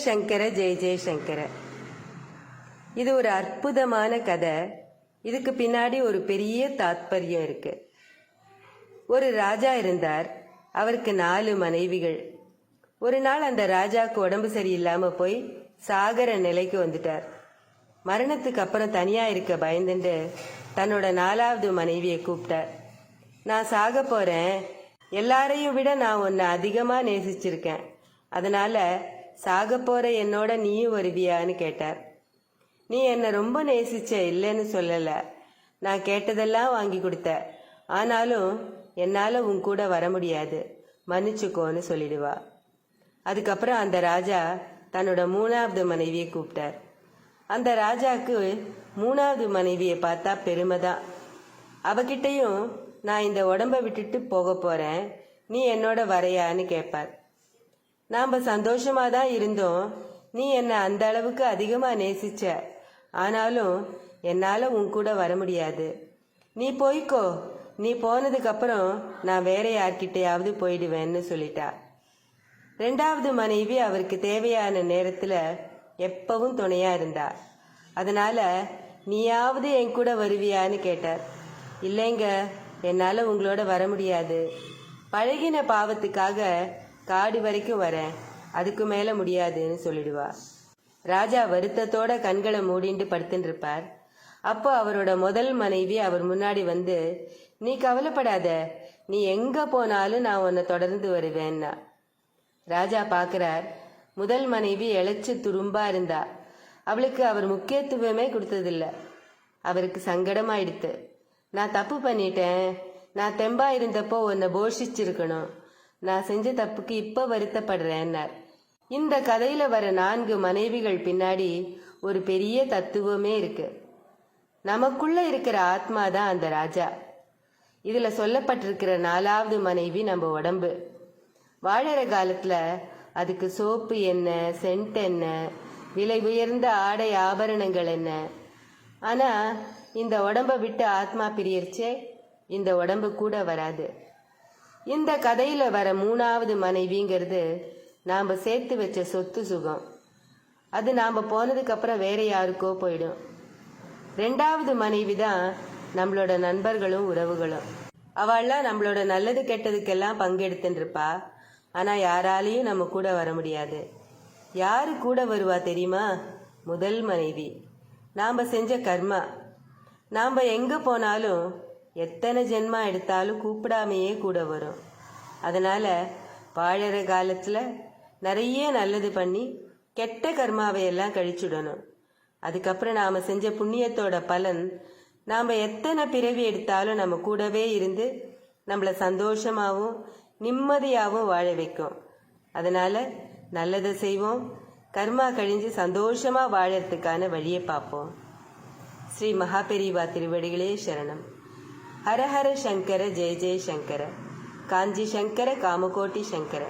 சங்கர ஜெய ஜெயசங்கர. இது ஒரு அற்புதமான கதை. இதுக்கு பின்னாடி ஒரு பெரிய தாத்பரியம் இருக்கு. ஒரு ராஜா இருந்தார். அவருக்கு 4 மனைவிகள். ஒரு நாள் அந்த ராஜாவுக்கு உடம்பு சரியில்லாம போய் சாகர நிலைக்கு வந்துட்டார். மரணத்துக்கு அப்புறம் தனியா இருக்க பயந்துட்டு தன்னோட 4வது மனைவியை கூப்பிட்டார். நான் சாக போறேன், எல்லாரையும் விட நான் உன்னை அதிகமா நேசிச்சிருக்கேன், அதனால சாக போற என்னோட நீயும் வருவியான்னு கேட்டார். நீ என்னை ரொம்ப நேசிச்ச, இல்லைன்னு சொல்லல, நான் கேட்டதெல்லாம் வாங்கி கொடுத்த, ஆனாலும் என்னால உன் கூட வர முடியாது, மன்னிச்சுக்கோன்னு சொல்லிடுவா. அதுக்கப்புறம் அந்த ராஜா தன்னோட 3வது மனைவியை கூப்பிட்டார். அந்த ராஜாவுக்கு 3வது மனைவியை பார்த்தா பெருமை தான். அவகிட்டையும் நான் இந்த உடம்ப விட்டுட்டு போக போறேன், நீ என்னோட வரையான்னு கேட்பார். நாம் சந்தோஷமா தான் இருந்தோம், நீ என்னை அந்த அளவுக்கு அதிகமா நேசிச்ச, ஆனாலும் என்னால உன் கூட வர முடியாது, நீ போய்க்கோ, நீ போனதுக்கு அப்புறம் நான் வேற யார்கிட்டையாவது போயிடுவேன்னு சொல்லிட்டா. 2வது மனைவி அவருக்கு தேவையான நேரத்துல எப்பவும் துணையா இருந்தா. அதனால நீயாவது என் கூட வருவியான்னு கேட்டார். இல்லைங்க, என்னால உங்களோட வர முடியாது, பழகின பாவத்துக்காக காடு வரைக்கும் வரேன், அதுக்கு மேல முடியாதுன்னு சொல்லிடுவா. ராஜா வருத்தத்தோட கண்களை மூடிண்டு படுத்துட்டு இருப்பார். அப்போ அவரோட முதல் மனைவி அவர் முன்னாடி வந்து, நீ கவலைப்படாத, நீ எங்க போனாலும் நான் உன்னை தொடர்ந்து வருவேன்னா. ராஜா பாக்குறார், முதல் மனைவி இழைச்சு துரும்பா இருந்தா. அவளுக்கு அவர் முக்கியத்துவமே கொடுத்ததில்ல. அவருக்கு சங்கடமாயிடுத்து. நான் தப்பு பண்ணிட்டேன், நான் தெம்பா இருந்தப்போ உன்னை போஷிச்சிருக்கணும், நான் செஞ்ச தப்புக்கு இப்ப வருத்தப்படுறேன்னார். இந்த கதையில வர 4 மனைவிகள் பின்னாடி ஒரு பெரிய தத்துவமே இருக்கு. நமக்குள்ள இருக்கிற ஆத்மா தான் அந்த ராஜா. இதுல சொல்லப்பட்டிருக்கிற 4வது மனைவி நம்ம உடம்பு. வாழற காலத்துல அதுக்கு சோப்பு என்ன, சென்ட் என்ன, விலை உயர்ந்த ஆடை ஆபரணங்கள் என்ன. ஆனா இந்த உடம்ப விட்டு ஆத்மா பிரியர்ச்சே, இந்த உடம்பு கூட வராது. இந்த கதையில வர 3வது மனைவிங்கிறது நாம சேர்த்து வச்ச சொத்து சுகம். அது நாம போனதுக்கு அப்புறம் வேற யாருக்கோ போயிடும். 2வது மனைவி தான் நம்மளோட நண்பர்களும் உறவுகளும். அவள்லாம் நம்மளோட நல்லது கெட்டதுக்கெல்லாம் பங்கெடுத்துட்டு இருப்பா. ஆனா யாராலையும் நம்ம கூட வர முடியாது. யாரு கூட வருவா தெரியுமா? முதல் மனைவி. நாம செஞ்ச கர்மா. நாம எங்க போனாலும் எத்தனை ஜென்மா எடுத்தாலும் கூப்பிடாமையே கூட வரும். அதனால வாழற காலத்துல நிறைய நல்லது பண்ணி கெட்ட கர்மாவையெல்லாம் கழிச்சுடணும். அதுக்கப்புறம் நாம செஞ்ச புண்ணியத்தோட பலன் நாம எத்தனை பிறவி எடுத்தாலும் நம்ம கூடவே இருந்து நம்மள சந்தோஷமாவும் நிம்மதியாகவும் வாழ வைக்கும். அதனால நல்லதை செய்வோம், கர்மா கழிஞ்சு சந்தோஷமா வாழறதுக்கான வழியை பார்ப்போம். ஸ்ரீ மகாபெரிவா திருவடிகளே சரணம். ஹர ஹர சங்கர ஜெய ஜெய சங்கர. காஞ்சி சங்கர காமகோட்டி சங்கர.